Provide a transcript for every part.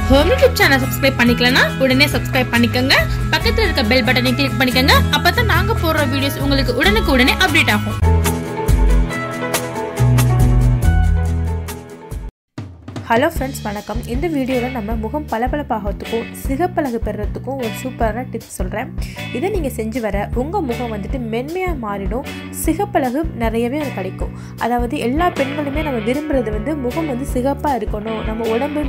Home YouTube channel subscribe பண்ணிக்கலனா உடனே subscribe பண்ணிக்கங்க. பக்கத்துல இருக்க பெல் பட்டனை கிளிக் பண்ணிக்கங்க. அப்பதான் நாங்க போடுற வீடியோஸ் உங்களுக்கு உடனுக்குடனே அப்டேட் ஆகும். ஹலோ ஃப்ரெண்ட்ஸ், வணக்கம். இந்த வீடியோவில் நம்ம முகம் பளபளப்பாகிறதுக்கும் சிகப்பழகு பெறுறதுக்கும் ஒரு சூப்பரான டிப்ஸ் சொல்கிறேன். இதை நீங்கள் செஞ்சு வர உங்கள் முகம் வந்துட்டு மென்மையாக மாறிடும், சிகப்பழகு நிறையவே கிடைக்கும். அதாவது எல்லா பெண்களுமே நம்ம விரும்புகிறது வந்து முகம் வந்து சிகப்பாக இருக்கணும், நம்ம உடம்பு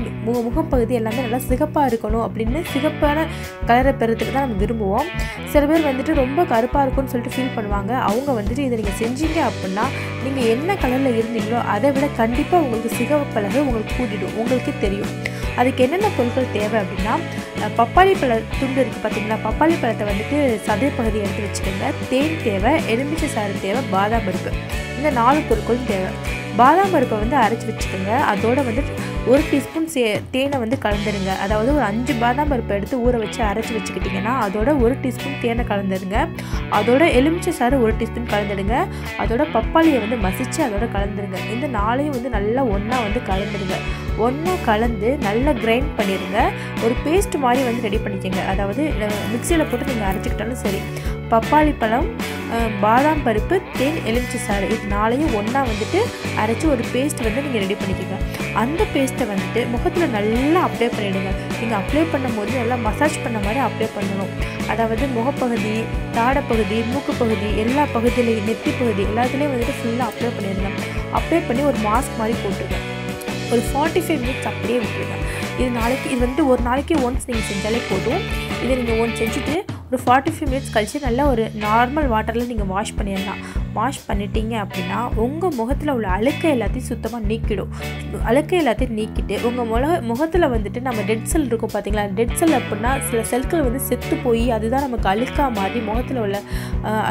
முகப்பகுதி எல்லாமே நல்லா சிகப்பாக இருக்கணும் அப்படின்னு சிகப்பான கலரை பெறத்துக்கு தான் நம்ம விரும்புவோம். சில பேர் வந்துட்டு ரொம்ப கருப்பாக இருக்கும்னு சொல்லிட்டு ஃபீல் பண்ணுவாங்க. அவங்க வந்துட்டு இதை நீங்கள் செஞ்சீங்க அப்படின்னா நீங்கள் என்ன கலரில் இருந்தீங்களோ அதை விட கண்டிப்பாக உங்களுக்கு சிகப்பழகு உங்களுக்கு கூட்டிடும், உங்களுக்கு தெரியும். அதுக்கு என்னென்ன பொருட்கள் தேவை அப்படின்னா, பப்பாளி பழ துண்டு இருக்குது பார்த்தீங்களா, பப்பாளி பழத்தை வந்துட்டு சதை பகுதி எடுத்து வச்சுக்கோங்க. தேன் தேவை, எலுமிச்சை சாறு தேவை, பாதாம் பருப்பு, இந்த 4 பொருட்களும் தேவை. பாதாம் பருப்பை வந்து அரைச்சி வச்சுக்கோங்க. அதோட வந்து 1 டீஸ்பூன் தேனை வந்து கலந்துருங்க. அதாவது ஒரு 5 பாதாம் பருப்பை எடுத்து ஊற வச்சு அரைச்சி வச்சுக்கிட்டிங்கன்னா அதோட 1 டீஸ்பூன் தேனை கலந்துடுங்க. அதோட எலுமிச்சை சாறு 1 டீஸ்பூன் கலந்துடுங்க. அதோட பப்பாளியை வந்து மசித்து அதோட கலந்துருங்க. இந்த 4ஐயும் வந்து நல்லா ஒன்றா வந்து கலந்துடுங்க. ஒன்றா கலந்து நல்லா கிரைண்ட் பண்ணிடுங்க. ஒரு பேஸ்ட் மாதிரி வந்து ரெடி பண்ணிக்கோங்க. அதாவது மிக்சியில் போட்டு நீங்கள் அரைச்சிக்கிட்டாலும் சரி. பப்பாளி பழம், பாதாம் பருப்பு, தேன், எலுமிச்சை சாறு, இது 4ஐயும் ஒன்றா வந்துட்டு அரைச்சி ஒரு பேஸ்ட் வந்து நீங்கள் ரெடி பண்ணிக்கோங்க. அந்த பேஸ்ட்டை வந்துட்டு முகத்தில் நல்லா அப்ளை பண்ணிவிடுங்க. நீங்கள் அப்ளை பண்ணும்போது நல்லா மசாஜ் பண்ண மாதிரி அப்ளை பண்ணணும். அதாவது முகப்பகுதி, தாடைப்பகுதி, மூக்கு பகுதி, எல்லா பகுதியிலையும், நெத்தி பகுதி எல்லாத்துலேயும் வந்துட்டு ஃபுல்லாக அப்ளை பண்ணிடுங்க. அப்ளை பண்ணி ஒரு மாஸ்க் மாதிரி போட்டுருங்க. ஒரு 45 மினிட்ஸ் அப்படியே விட்டுருங்க. இது வந்துட்டு ஒரு நாளைக்கு ஒன்ஸ் நீங்கள் செஞ்சாலே போதும். இதை நீங்கள் ஒன்ஸ் செஞ்சுட்டு ஒரு 45 மினிட்ஸ் கழித்து நல்லா ஒரு நார்மல் வாட்டரில் நீங்கள் வாஷ் பண்ணிடலாம். வாஷ் பண்ணிட்டீங்க அப்படின்னா உங்கள் முகத்தில் உள்ள அழுக்கை எல்லாத்தையும் சுத்தமாக நீக்கிடும். அழுக்கை எல்லாத்தையும் நீக்கிட்டு உங்கள் முகத்தில் வந்துட்டு நம்ம டெட் செல் இருக்கும் பார்த்தீங்களா, டெட் செல் அப்படின்னா சில செல்கள் வந்து செத்து போய் அதுதான் நமக்கு அழுக்காக மாறி முகத்தில் உள்ள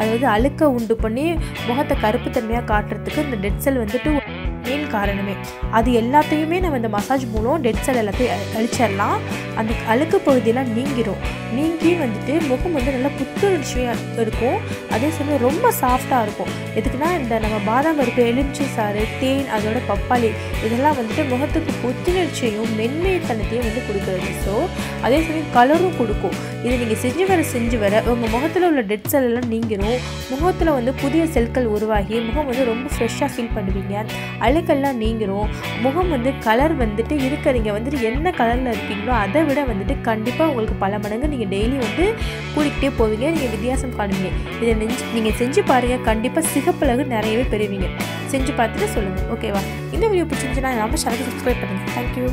அதாவது அழுக்கை உண்டு பண்ணி முகத்தை கருப்புத்தன்மையாக காட்டுறதுக்கு இந்த டெட் செல் வந்துட்டு மெயின் காரணமே. அது எல்லாத்தையுமே நம்ம இந்த மசாஜ் மூலம் டெட் செல் எல்லாத்தையும் அழிச்சிடலாம். அந்த அழுக்கு பகுதியெல்லாம் நீங்கி வந்துட்டு முகம் வந்து நல்லா புத்துணர்ச்சியாக இருக்கும். அதே சமயம் ரொம்ப சாஃப்டாக இருக்கும். எதுக்குன்னா இந்த நம்ம பாதாம் பருப்பு, எலுமிச்சை சாறு, தேன், அதோட பப்பாளி இதெல்லாம் வந்துட்டு முகத்துக்கு புத்துணர்ச்சியையும் மென்மைத்தனத்தையும் வந்து கொடுக்குறது. ஸோ அதே சமயம் கலரும் கொடுக்கும். இதை நீங்கள் செஞ்சு வர உங்கள் முகத்தில் உள்ள டெட் செல் எல்லாம் நீங்கிரும். முகத்தில் வந்து புதிய செல்கள் உருவாகி முகம் வந்து ரொம்ப ஃப்ரெஷ்ஷாக ஃபீல் பண்ணுவீங்க. அழுக்கெல்லாம் நீங்கிரும். முகம் வந்து கலர் வந்துட்டு இருக்கிறீங்க வந்துட்டு என்ன கலரில் இருக்கீங்களோ அதை விட வந்துட்டு கண்டிப்பாக உங்களுக்கு பல மடங்கு நீங்கள் டெய்லி வந்து கூட்டிகிட்டே போவீங்க. நீங்கள் வித்தியாசம் காணுவீங்க. இதை நீங்கள் செஞ்சு பாருங்கள். கண்டிப்பாக சிகப்பழகு நிறையவே பெறுவீங்க. செஞ்சு பார்த்துட்டு சொல்லுங்கள். ஓகேவா? இந்த வீடியோ பிடிச்சிருந்துச்சுன்னா நம்ம சேனலுக்கு சப்ஸ்கிரைப் பண்ணுங்கள். தேங்க்யூ.